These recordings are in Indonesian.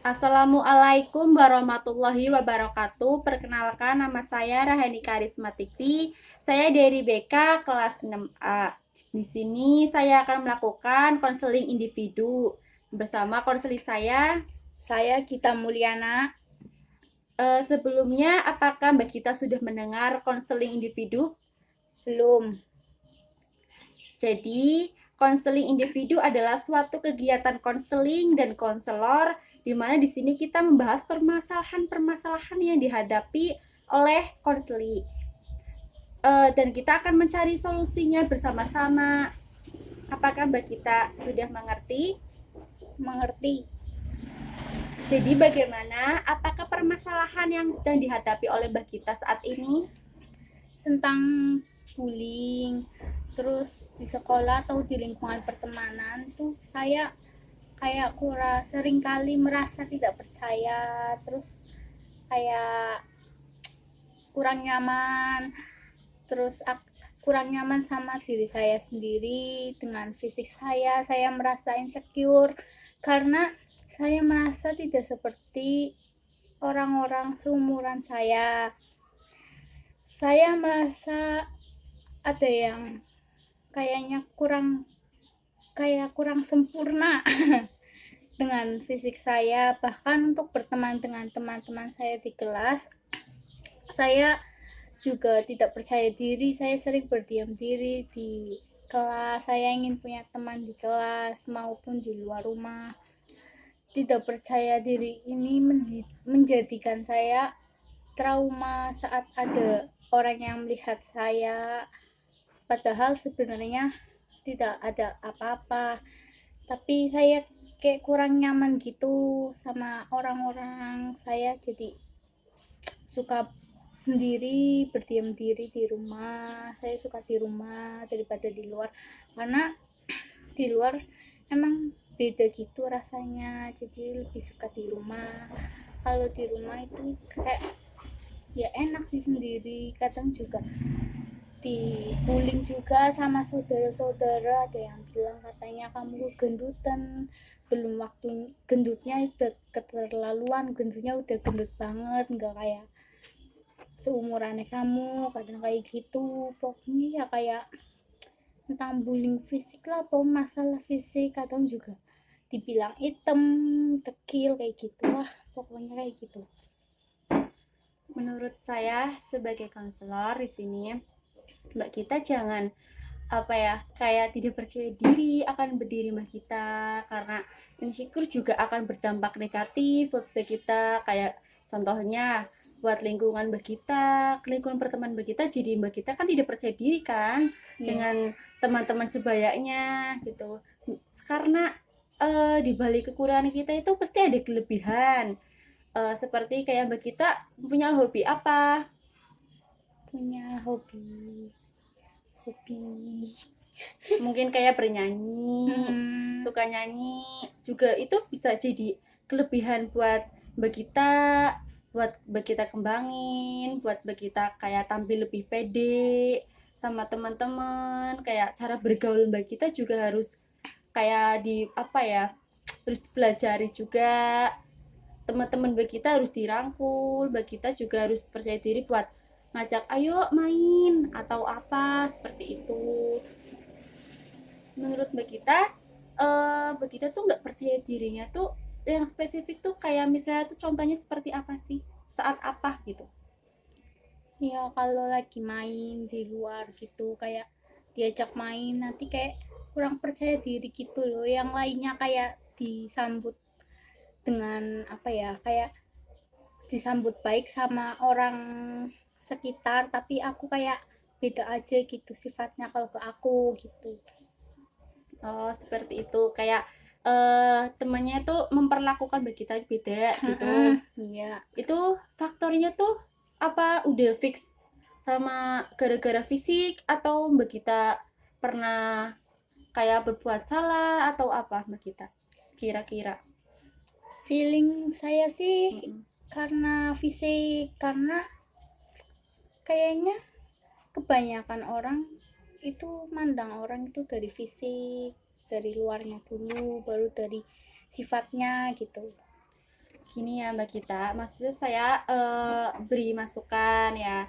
Assalamualaikum warahmatullahi wabarakatuh. Perkenalkan, nama saya Rahani Karisma Tikti. Saya dari BK kelas 6A. Di sini saya akan melakukan konseling individu bersama konseling Saya Gita Mulyana. Sebelumnya, apakah Mbak Gita sudah mendengar konseling individu? Belum. Jadi, konseling individu adalah suatu kegiatan konseling dan konselor di mana di sini kita membahas permasalahan-permasalahan yang dihadapi oleh konseli. Dan kita akan mencari solusinya bersama-sama. Apakah Mbak Gita sudah mengerti? Mengerti. Jadi bagaimana? Apakah permasalahan yang sedang dihadapi oleh Mbak Gita saat ini? Tentang bullying, terus di sekolah atau di lingkungan pertemanan tuh saya kayak sering kali merasa tidak percaya, terus kayak kurang nyaman, terus kurang nyaman sama diri saya sendiri, dengan fisik saya merasa insecure karena saya merasa tidak seperti orang-orang seumuran saya merasa ada yang kayaknya kurang sempurna dengan fisik saya. Bahkan untuk berteman dengan teman-teman saya di kelas, saya juga tidak percaya diri. Saya sering berdiam diri di kelas. Saya ingin punya teman di kelas maupun di luar rumah. Tidak percaya diri ini menjadikan saya trauma saat ada orang yang melihat saya, padahal sebenarnya tidak ada apa-apa, tapi saya kayak kurang nyaman gitu sama orang-orang. Saya jadi suka sendiri, berdiam diri di rumah. Saya suka di rumah daripada di luar, karena di luar emang beda gitu rasanya, jadi lebih suka di rumah. Kalau di rumah itu kayak ya enak sih sendiri. Kadang juga dibullying juga sama saudara-saudara, ada yang bilang katanya kamu gendutan, belum waktu gendutnya udah keterlaluan, gendutnya udah gendut banget, nggak kayak seumurannya kamu, kadang kayak gitu. Pokoknya ya kayak tentang bullying fisik lah, atau masalah fisik. Kadang juga dibilang hitam, tekil, kayak gitu lah, pokoknya kayak gitu. Menurut saya sebagai konselor di sini, Mbak Kita jangan apa ya, kayak tidak percaya diri akan berdiri Mbak Kita, karena insecure juga akan berdampak negatif buat Mbak Kita. Kayak contohnya buat lingkungan Mbak Kita, lingkungan pertemanan Mbak Kita, jadi Mbak Kita kan tidak percaya diri kan dengan teman-teman sebayanya gitu. Karena di balik kekurangan kita itu pasti ada kelebihan. Seperti kayak Mbak Kita punya hobi apa? Punya hobi Mungkin kayak bernyanyi, suka nyanyi juga, itu bisa jadi kelebihan buat Mbak Kita, buat Mbak Kita kembangin, buat Mbak Kita kayak tampil lebih pede sama teman-teman. Kayak cara bergaul Mbak Kita juga harus kayak di apa ya, harus pelajari juga. Teman-teman Mbak Kita harus dirangkul, Mbak Kita juga harus percaya diri buat ngajak ayo main atau apa seperti itu. Menurut Mbak Kita, Mbak Kita tuh nggak percaya dirinya tuh yang spesifik tuh kayak misalnya tuh contohnya seperti apa sih, saat apa gitu? ya kalau lagi main di luar gitu, kayak diajak main nanti kayak kurang percaya diri gitu loh. Yang lainnya kayak disambut dengan apa ya, kayak disambut baik sama orang sekitar, tapi aku kayak beda aja gitu sifatnya kalau ke aku gitu. Oh seperti itu, kayak temannya tuh memperlakukan Mbak Kita beda gitu. Iya. Itu faktornya tuh apa, udah fix sama gara-gara fisik atau Mbak Kita pernah kayak berbuat salah atau apa Mbak Kita kira-kira? Feeling saya sih karena fisik, karena kayaknya kebanyakan orang itu mandang orang itu dari fisik, dari luarnya dulu, baru dari sifatnya gitu. gini ya Mbak Kita, maksudnya saya beri masukan ya.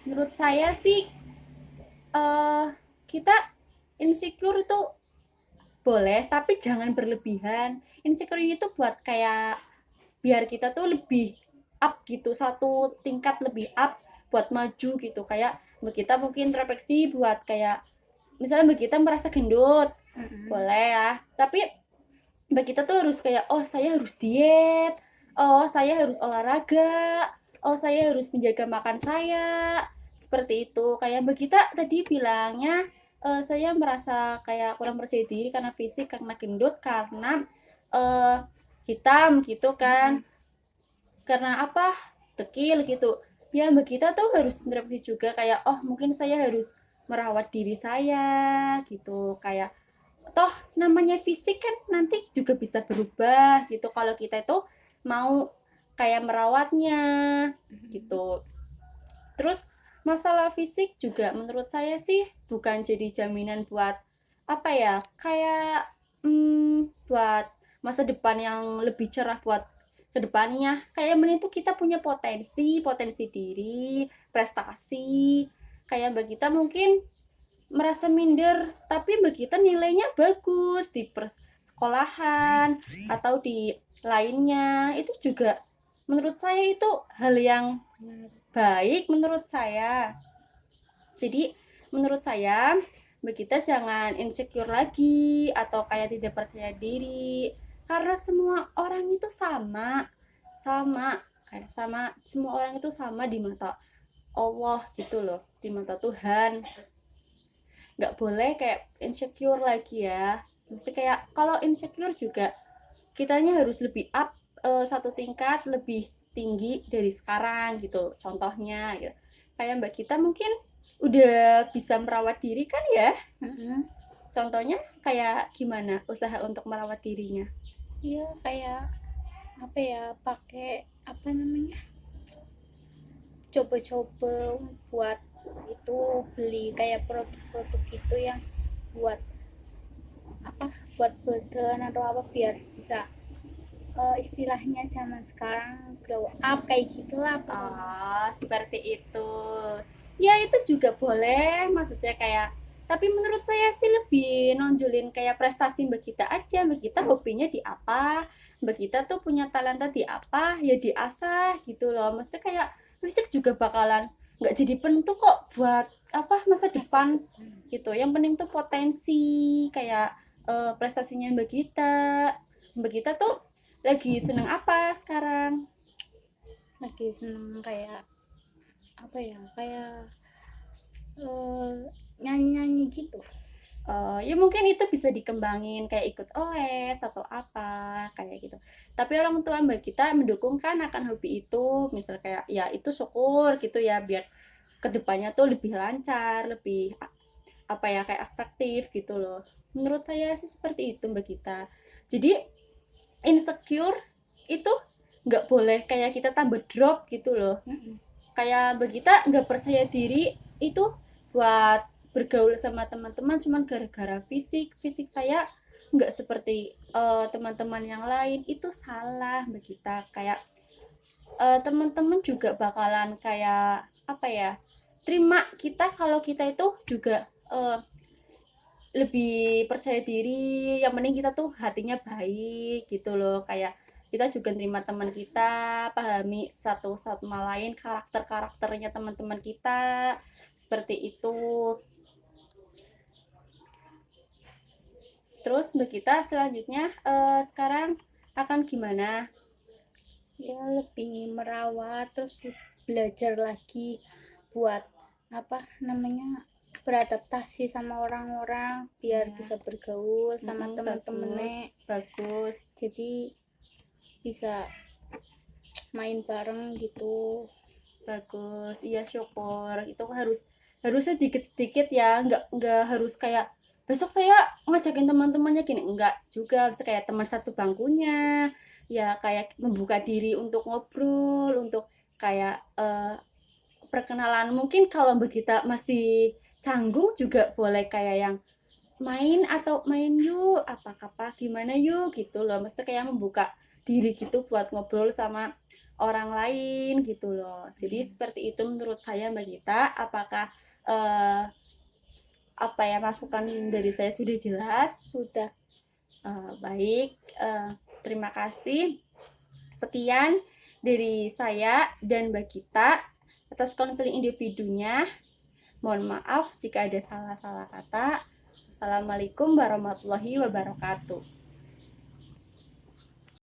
Menurut saya sih eh kita insecure itu boleh, tapi jangan berlebihan. Insecure itu buat kayak biar kita tuh lebih up gitu, satu tingkat lebih up buat maju gitu. Kayak Mbak Kita mungkin introspeksi buat kayak misalnya Mbak Kita merasa gendut, boleh ya. Tapi Mbak Kita tuh harus kayak oh saya harus diet, oh saya harus olahraga, oh saya harus menjaga makan saya, seperti itu. Kayak Mbak Kita tadi bilangnya saya merasa kayak kurang percaya diri karena fisik, karena gendut, karena eh, hitam gitu kan, karena apa, tekil gitu. Ya Mbak Kita tuh harus introspeksi juga kayak oh mungkin saya harus merawat diri saya gitu, kayak toh namanya fisik kan nanti juga bisa berubah gitu kalau kita itu mau kayak merawatnya gitu. Terus masalah fisik juga menurut saya sih bukan jadi jaminan buat apa ya, kayak buat masa depan yang lebih cerah buat kedepannya. Kayak mending tuh kita punya potensi potensi diri, prestasi. Kayak Mbak Kita mungkin merasa minder tapi Mbak Kita nilainya bagus di sekolahan atau di lainnya, itu juga menurut saya itu hal yang baik menurut saya. Jadi menurut saya Mbak Kita jangan insecure lagi atau kayak tidak percaya diri, karena semua orang itu sama, sama kayak sama, semua orang itu sama di mata Allah gitu loh, di mata Tuhan. Nggak boleh kayak insecure lagi ya, mesti kayak kalau insecure juga kitanya harus lebih up, satu tingkat lebih tinggi dari sekarang gitu, contohnya gitu. Kayak Mbak Kita mungkin udah bisa merawat diri kan ya, contohnya kayak gimana usaha untuk merawat dirinya. Iya, kayak apa ya, pakai apa namanya, coba-coba buat itu, beli kayak produk-produk gitu yang buat apa, buat badan atau apa, biar bisa istilahnya zaman sekarang glow up kayak gitulah pokoknya. Oh, seperti itu. Ya, itu juga boleh. Maksudnya kayak, tapi menurut saya sih lebih nonjolin kayak prestasi Mbak Kita aja. Mbak Kita hobinya di apa? Mbak Kita tuh punya talenta di apa? Ya diasah gitu loh. Maksudnya kayak fisik juga bakalan nggak jadi penentu kok buat apa masa depan gitu. Yang penting tuh potensi kayak prestasinya Mbak Kita. Mbak Kita tuh lagi seneng apa sekarang? Lagi seneng kayak apa ya, kayak nyanyi-nyanyi gitu. Ya mungkin itu bisa dikembangin kayak ikut les atau apa kayak gitu. Tapi orang tua Mbak Kita mendukung kan akan hobi itu, misal kayak ya itu syukur gitu ya biar kedepannya tuh lebih lancar, lebih apa ya kayak efektif gitu loh. Menurut saya sih seperti itu Mbak Kita. Jadi insecure itu nggak boleh kayak kita tambah drop gitu loh. Kayak Mbak Kita nggak percaya diri itu buat bergaul sama teman-teman cuman gara-gara fisik, fisik saya nggak seperti teman-teman yang lain, itu salah Mbak Kita. Kayak teman-teman juga bakalan kayak apa ya, terima kita kalau kita itu juga lebih percaya diri, yang penting kita tuh hatinya baik gitu loh. Kayak kita juga terima teman kita, pahami satu sama lain karakter-karakternya teman-teman kita, seperti itu. Terus Mbak Kita selanjutnya sekarang akan gimana? Ya lebih merawat, terus belajar lagi buat apa namanya, beradaptasi sama orang-orang biar Ya. bisa bergaul sama teman-temannya, bagus. jadi bisa main bareng gitu. Bagus, iya syukur. Itu harusnya sedikit-sedikit ya, nggak harus kayak besok saya ngajakin teman-temannya gini, enggak juga, bisa kayak teman satu bangkunya, ya kayak membuka diri untuk ngobrol, untuk kayak perkenalan. Mungkin kalau Mbak Kita masih canggung juga boleh kayak yang main atau main yuk, apa-apa gimana yuk gitu loh. Maksudnya kayak membuka diri gitu buat ngobrol sama orang lain gitu loh. Jadi seperti itu menurut saya Mbak Gita. Apakah eh, apa ya, masukan dari saya sudah jelas? Sudah. Baik, terima kasih. Sekian dari saya dan Mbak Gita atas konseling individunya. Mohon maaf jika ada salah-salah kata. Assalamualaikum warahmatullahi wabarakatuh.